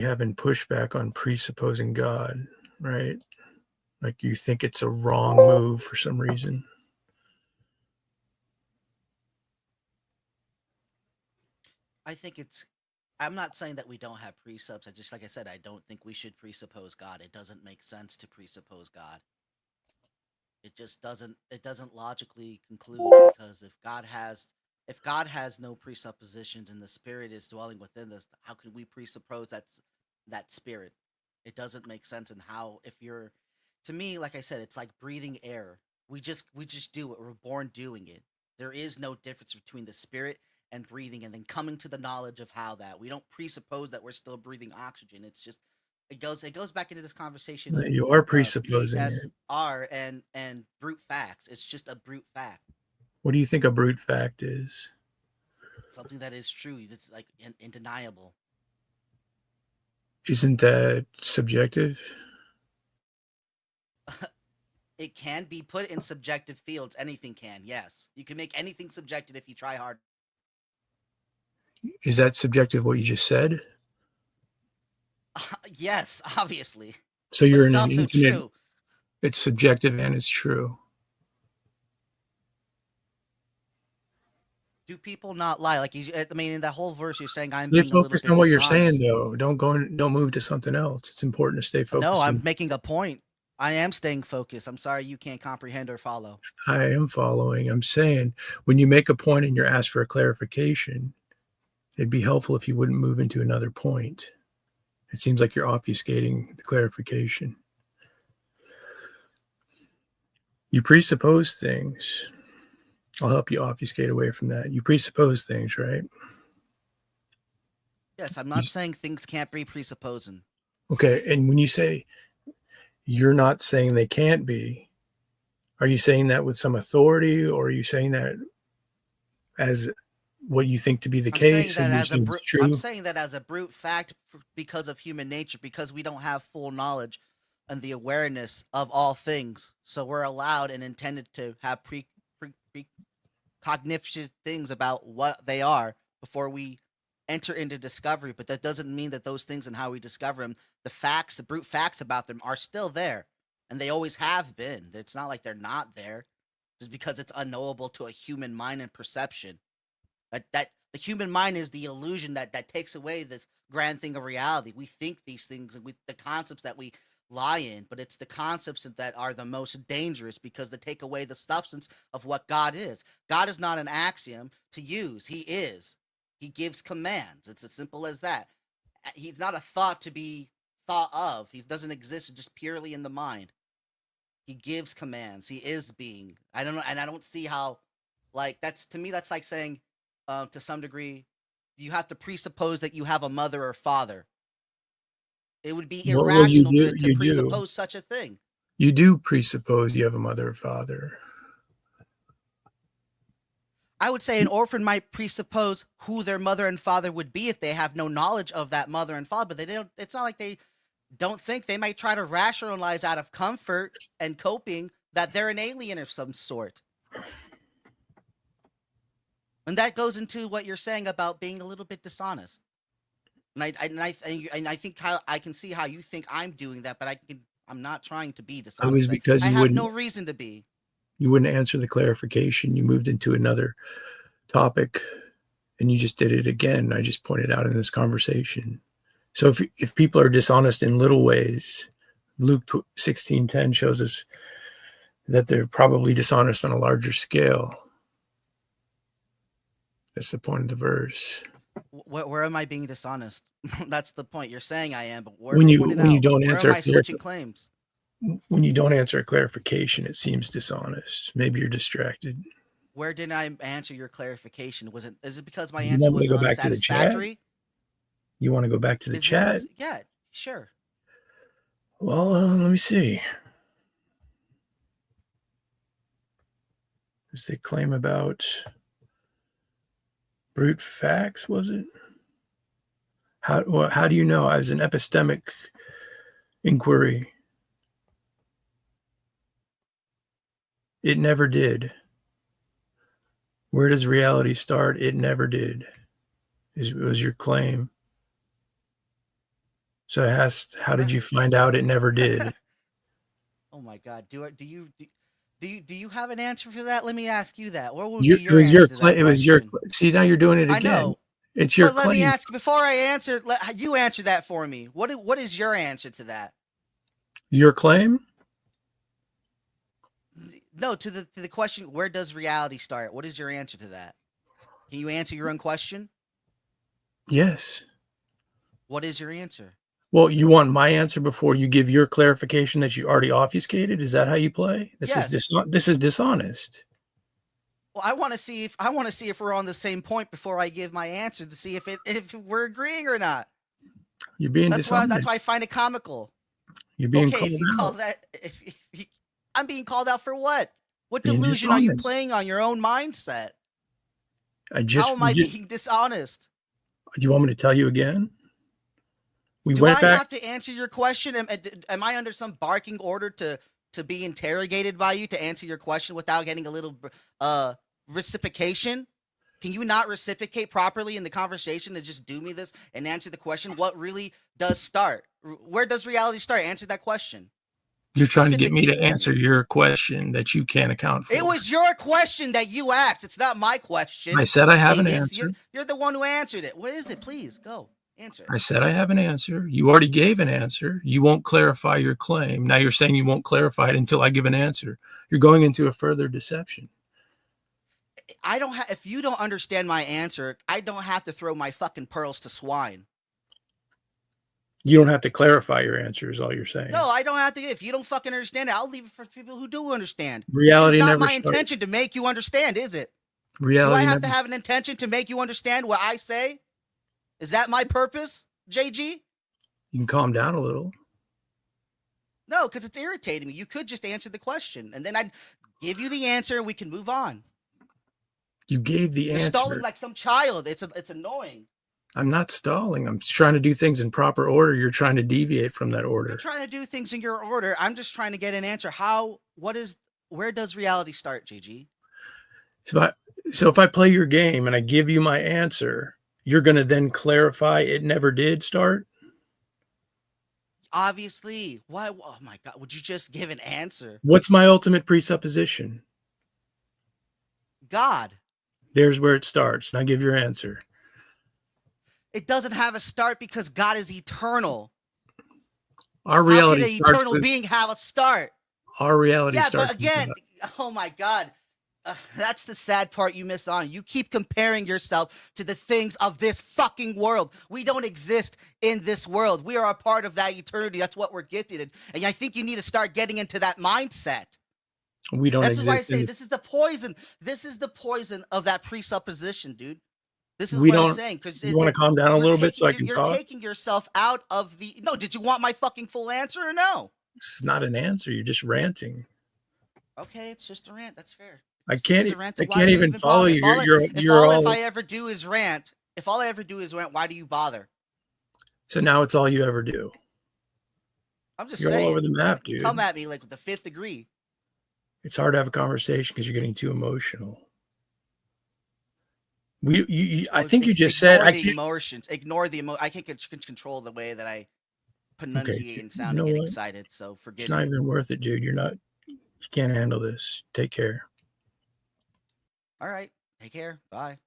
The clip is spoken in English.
having pushback on presupposing God, right? Like you think it's a wrong move for some reason. I think it's. I'm not saying that we don't have precepts. I just, like I said, I don't think we should presuppose God. It doesn't make sense to presuppose God. It just doesn't. It doesn't logically conclude because if God has no presuppositions and the Spirit is dwelling within us, how can we presuppose that Spirit? It doesn't make sense. And how if you're, to me, like I said, it's like breathing air. We just do it. We're born doing it. There is no difference between the Spirit and breathing, and then coming to the knowledge of how that we don't presuppose that we're still breathing oxygen. It's just it goes back into this conversation of You are presupposing it. BSR and brute facts. It's just a brute fact, What do you think a brute fact is? something that is true. It's like undeniable. Isn't that subjective? It can be put in subjective fields. Anything can. Yes, you can make anything subjective if you try hard. Is that subjective what you just said? Yes, obviously, So but you're it's in an also infinite, true. it's subjective and it's true. Do people not lie? Like you, I mean, in that whole verse, you're saying I'm Stay being a little focused bit on what you're saying dishonest. though. Don't move to something else. It's important to stay No, focused I'm on. making a point. I am staying focused. I'm sorry you can't comprehend or follow. I am following. I'm saying when you make a point and you're asked for a clarification, it'd be helpful if you wouldn't move into another point. It seems like you're obfuscating the clarification. You presuppose things. I'll help you obfuscate away from that. You presuppose things, right? Yes, I'm You, not saying things can't be presupposing. okay. And when you say you're not saying they can't be, are you saying that with some authority or are you saying that as what you think to be the case and you're saying it's I'm true? saying that as a brute fact because of human nature, because we don't have full knowledge and the awareness of all things. So we're allowed and intended to have pre cognitive things about what they are before we enter into discovery. But that doesn't mean that those things and how we discover them, the facts, the brute facts about them, are still there, and they always have been. It's not like they're not there, just because it's unknowable to a human mind and perception. That the human mind is the illusion that takes away this grand thing of reality. We think these things and the concepts that we lie in, but it's the concepts that are the most dangerous because they take away the substance of what God is. God is not an axiom to use. He is. He gives commands. It's as simple as that. He's not a thought to be thought of. He doesn't exist just purely in the mind. He gives commands. He is being. I don't know, and I don't see how. Like that's to me, that's like saying, to some degree, you have to presuppose that you have a mother or father. It would be Well, you irrational do. to You do. presuppose such a thing. You do presuppose you have a mother or father. I would say an orphan might presuppose who their mother and father would be if they have no knowledge of that mother and father, but they don't. It's not like they don't think. They might try to rationalize out of comfort and coping that they're an alien of some sort. And that goes into what you're saying about being a little bit dishonest. And I think how I can see how you think I'm doing that, but I'm not trying to be It was dishonest. because I have no reason to be. you wouldn't answer the clarification. You moved into another topic and you just did it again. I just pointed out in this conversation. So if people are dishonest in little ways, Luke 16:10 shows us that they're probably dishonest on a larger scale. That's the point of the verse. Where am I being dishonest? That's the point. You're saying I am, but where? When you Point it when you out. don't Where am answer I switching claims? when you don't answer a clarification, it seems dishonest. Maybe you're distracted. Where didn't I answer your clarification? Was it? Is it because my You answer want me to was go back to the chat? unsatisfactory? You want to go back to the Is it chat? because? Yeah, sure. Well, let me see. There's a claim about brute facts, was it? How do you know? As an epistemic inquiry, it never did. Where does reality start? It never did. Was your claim. So how did you Right. find out it never did? Oh my God. Do you have an answer for that? Let me ask you that. What would You, be it your was your answer to claim. that It was your. question? See, now you're doing it I again. know, It's your but let me claim. ask before I answer. You answer that for me. What is your answer to that? Your claim? No, to the question. Where does reality start? What is your answer to that? Can you answer your own question? Yes. What is your answer? Well, you want my answer before you give your clarification that you already obfuscated? Is that how you play? Yes. This is dishonest. Well, I want to see if we're on the same point before I give my answer to see if we're agreeing or not. You're being That's why I dishonest. find it comical. You're being Okay, called if you call out. that I'm being called out for what? What Being delusion are you dishonest. playing on your own mindset? I How just, am I being dishonest? do you want me to tell you again? We Do went I back. have to answer your question? Am I under some barking order to be interrogated by you to answer your question without getting a little reciprocation? Can you not reciprocate properly in the conversation and just do me this and answer the question? What really does start? Where does reality start? Answer that question. You're trying to get me Reciprocate to for answer me. your question that you can't account It for. was your question that you asked. It's not my I question. said I have an Dingus, answer. you're the one who answered it. What is it? Please go answer it. I said I have an answer. You already gave an answer. You won't clarify your claim. Now you're saying you won't clarify it until I give an answer. You're going into a further deception. I don't have. If you don't understand my answer, I don't have to throw my fucking pearls to swine. You don't have to clarify your answer, is all you're No, saying. I don't have to. If you don't fucking understand it, I'll leave it for people who do understand. It is Reality not never my started. intention to make you understand, is it? Do I Reality have never. to have an intention to make you understand what I say? Is that my purpose, JG? You can calm down a little. No, because it's irritating me. You could just answer the question, and then I'd give you the answer, and we can move on. You gave the You're stalling answer. like some child. It's annoying. I'm not stalling. I'm trying to do things in proper order. You're trying to deviate from that You're order. trying to do things in your order. I'm just trying to get an answer. Where does reality start, JG? So, if I play your game and I give you my answer, you're going to then clarify it never did start? Obviously. Why? Oh my God. Would you just give an answer? What's my ultimate presupposition? God. There's where it starts. Now give your answer. It doesn't have a start because God is eternal. Our How could reality an starts eternal with being have a start? our reality Yeah, but starts with again, God. oh my God. That's the sad part you miss on. You keep comparing yourself to the things of this fucking world. We don't exist in this world. We are a part of that eternity. That's what we're gifted in. And I think you need to start getting into that mindset. We don't That's why I exist in say this. this is the poison. This is the poison of that presupposition, dude. This is We what I'm don't. saying because You want to calm down a little bit so I can you're talk? taking yourself out of the. No, did you want my fucking full answer or no? It's not an answer. You're just ranting. Okay, it's just a rant. That's fair. I Just leave can't. as a rant. I Why can't do you even even follow bother? you. You're If all. I ever do is rant, if all I ever do is rant, why do you bother? So now it's all you ever do. I'm just You're all over saying. the map, You come dude. at me like with the fifth degree. It's hard to have a conversation because you're getting too emotional. I think you just said Ignore I the can't. emotions. Ignore the emo. I can't control the way that I Okay, pronunciate and you sound and know get what? excited. So It's forgive not me. even worth it, dude. You're not. You can't handle this. Take care. All right. Take care. Bye.